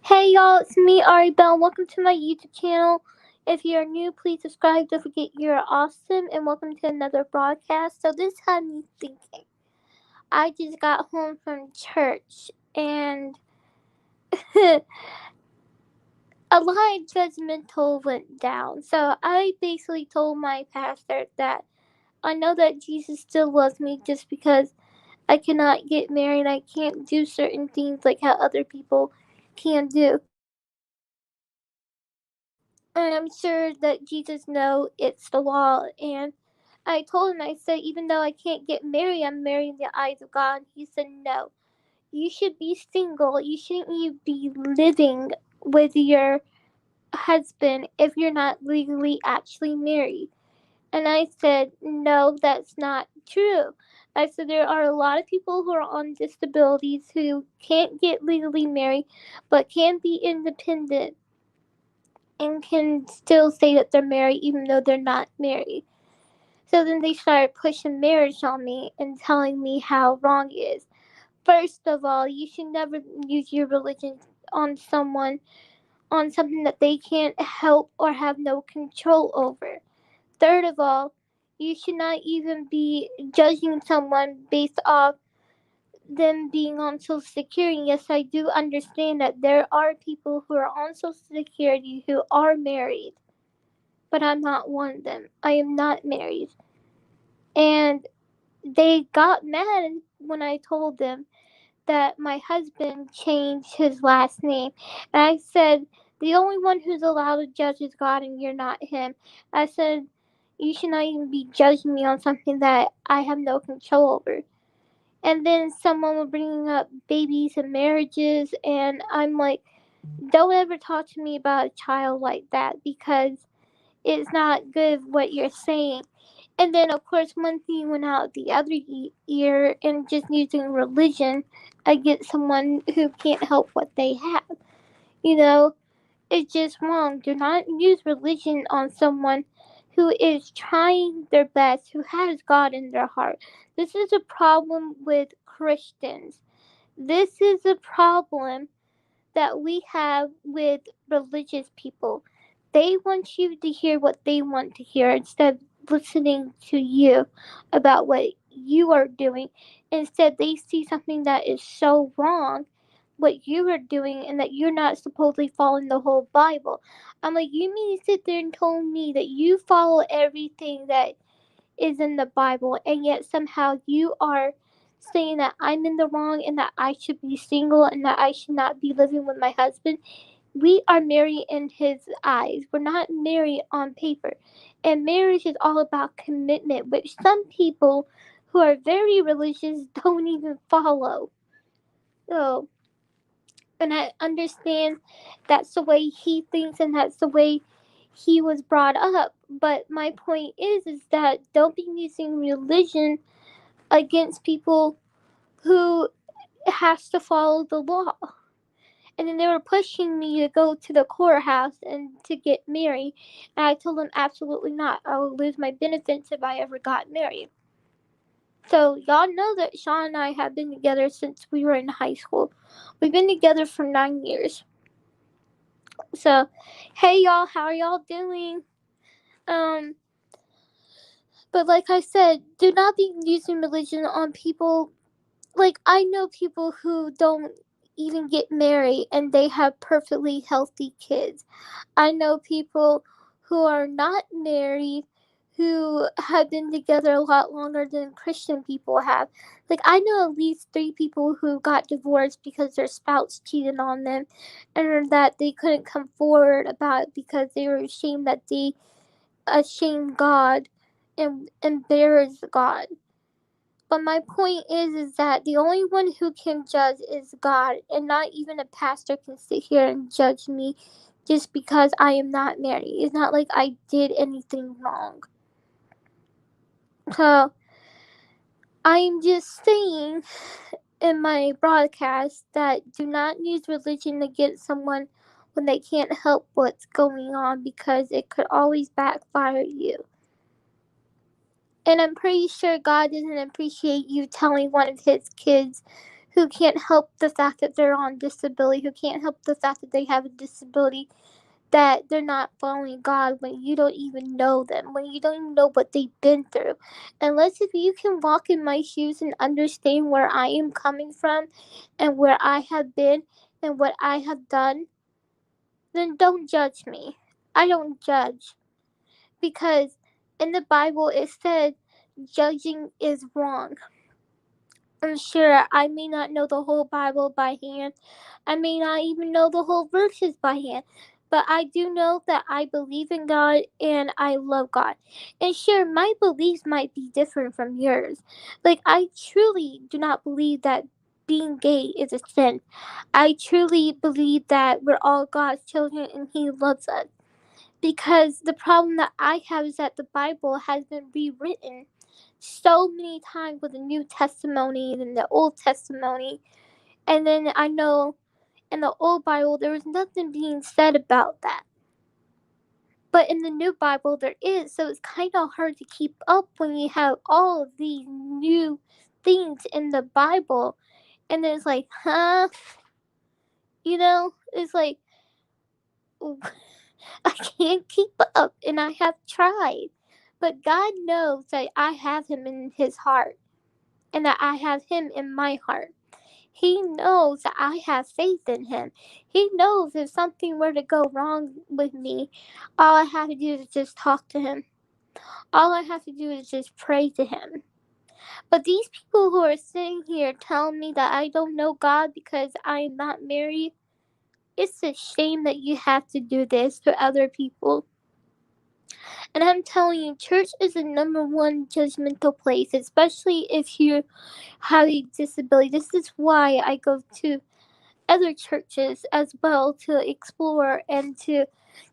Hey y'all, it's me, Ari Bell. Welcome to my YouTube channel. If you're new, please subscribe. Don't forget you're awesome, and welcome to another broadcast. So this had me thinking. I just got home from church, and a lot of judgmental went down. So I basically told my pastor that I know that Jesus still loves me just because I cannot get married. I can't do certain things like how other people can do. And I'm sure that Jesus knows it's the law. And I told him, I said, even though I can't get married, I'm married in the eyes of God. He said, no, you should be single. You shouldn't even be living with your husband if you're not legally actually married. And I said, no, that's not true. I said, there are a lot of people who are on disabilities who can't get legally married but can be independent and can still say that they're married even though they're not married. So then they started pushing marriage on me and telling me how wrong it is. First of all, you should never use your religion on someone on something that they can't help or have no control over. Third of all, you should not even be judging someone based off them being on Social Security. Yes, I do understand that there are people who are on Social Security who are married, but I'm not one of them. I am not married. And they got mad when I told them that my husband changed his last name. And I said, the only one who's allowed to judge is God, and you're not him. I said, you should not even be judging me on something that I have no control over. And then someone was bringing up babies and marriages, and I'm like, don't ever talk to me about a child like that because it's not good what you're saying. And then, of course, one thing went out the other ear and just using religion against someone who can't help what they have. You know, it's just wrong. Do not use religion on someone who is trying their best, who has God in their heart. This is a problem with Christians. This is a problem that we have with religious people. They want you to hear what they want to hear instead of listening to you about what you are doing. Instead, they see something that is so wrong, what you are doing, and that you're not supposedly following the whole Bible. I'm like, you mean to sit there and tell me that you follow everything that is in the Bible, and yet somehow you are saying that I'm in the wrong and that I should be single and that I should not be living with my husband. We are married in his eyes. We're not married on paper. And marriage is all about commitment, which some people who are very religious don't even follow. So, and I understand that's the way he thinks and that's the way he was brought up. But my point is that don't be using religion against people who has to follow the law. And then they were pushing me to go to the courthouse and to get married. And I told them absolutely not. I would lose my benefits if I ever got married. So y'all know that Sean and I have been together since we were in high school. We've been together for 9 years. So, hey y'all, how are y'all doing? Um, but like I said, do not be using religion on people. Like, I know people who don't even get married and they have perfectly healthy kids. I know people who are not married who have been together a lot longer than Christian people have. Like, I know at least 3 people who got divorced because their spouse cheated on them and that they couldn't come forward about it because they were ashamed that they ashamed God and embarrassed God. But my point is that the only one who can judge is God, and not even a pastor can sit here and judge me just because I am not married. It's not like I did anything wrong. So I'm just saying in my broadcast that do not use religion against someone when they can't help what's going on because it could always backfire you. And I'm pretty sure God doesn't appreciate you telling one of his kids who can't help the fact that they're on disability, who can't help the fact that they have a disability, that they're not following God when you don't even know them, when you don't even know what they've been through. Unless if you can walk in my shoes and understand where I am coming from and where I have been and what I have done, then don't judge me. I don't judge. Because in the Bible it said judging is wrong. I'm sure I may not know the whole Bible by hand. I may not even know the whole verses by hand. But I do know that I believe in God and I love God. And sure, my beliefs might be different from yours. Like, I truly do not believe that being gay is a sin. I truly believe that we're all God's children and He loves us. Because the problem that I have is that the Bible has been rewritten so many times with the New Testimony and the Old Testimony. And then I know in the Old Bible there was nothing being said about that. But in the New Bible there is, so it's kind of hard to keep up when you have all of these new things in the Bible. And then it's like, huh? You know, it's like, I can't keep up, and I have tried. But God knows that I have Him in His heart, and that I have Him in my heart. He knows that I have faith in Him. He knows if something were to go wrong with me, all I have to do is just talk to Him. All I have to do is just pray to Him. But these people who are sitting here telling me that I don't know God because I am not married, it's a shame that you have to do this to other people. And I'm telling you, church is the number one judgmental place, especially if you have a disability. This is why I go to other churches as well to explore and to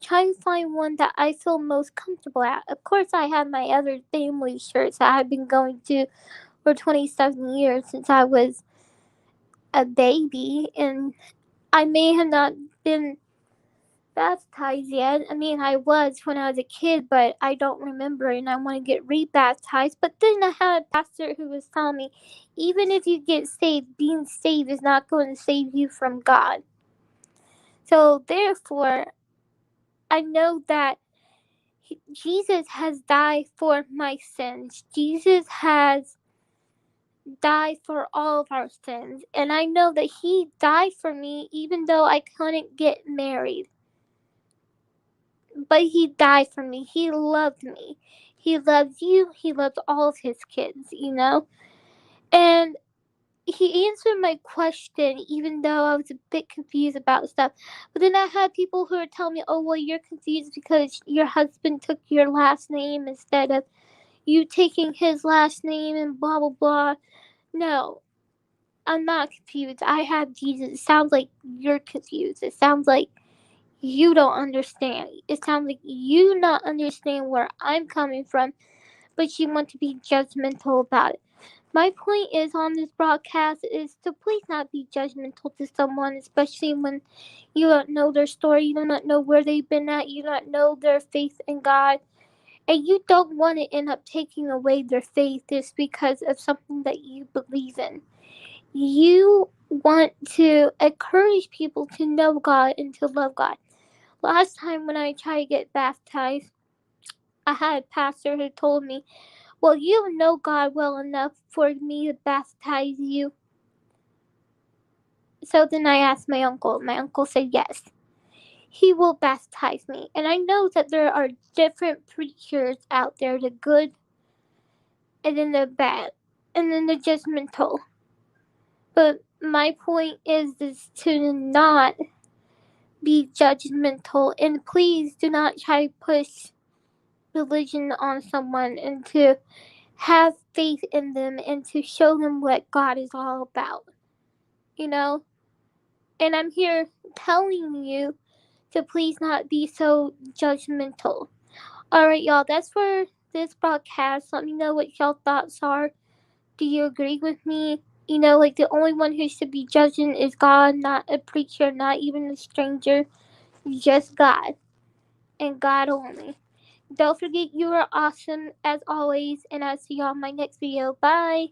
try and find one that I feel most comfortable at. Of course, I have my other family church that I've been going to for 27 years since I was a baby, and I may have not been baptized yet. I mean, I was when I was a kid, but I don't remember, and I want to get rebaptized. But then I had a pastor who was telling me, even if you get saved, being saved is not going to save you from God. So therefore, I know that Jesus has died for my sins. Jesus has died for all of our sins, and I know that He died for me even though I couldn't get married. But He died for me. He loved me. He loves you. He loves all of His kids, you know? And He answered my question, even though I was a bit confused about stuff. But then I had people who were telling me, oh, well, you're confused because your husband took your last name instead of you taking his last name and blah, blah, blah. No, I'm not confused. I have Jesus. It sounds like you're confused. It sounds like you don't understand. It sounds like you not understand where I'm coming from, but you want to be judgmental about it. My point is on this broadcast is to please not be judgmental to someone, especially when you don't know their story, you do not know where they've been at, you don't know their faith in God, and you don't want to end up taking away their faith just because of something that you believe in. You want to encourage people to know God and to love God. Last time when I tried to get baptized, I had a pastor who told me, well, you know God well enough for me to baptize you. So then I asked my uncle. My uncle said yes. He will baptize me. And I know that there are different preachers out there, the good and then the bad and then the judgmental. But my point is to not be judgmental, and please do not try to push religion on someone and to have faith in them and to show them what God is all about. You know? And I'm here telling you to please not be so judgmental. Alright, y'all, that's for this broadcast. Let me know what y'all thoughts are. Do you agree with me? You know, like the only one who should be judging is God, not a preacher, not even a stranger. Just God. And God only. Don't forget you are awesome as always, and I'll see y'all in my next video. Bye!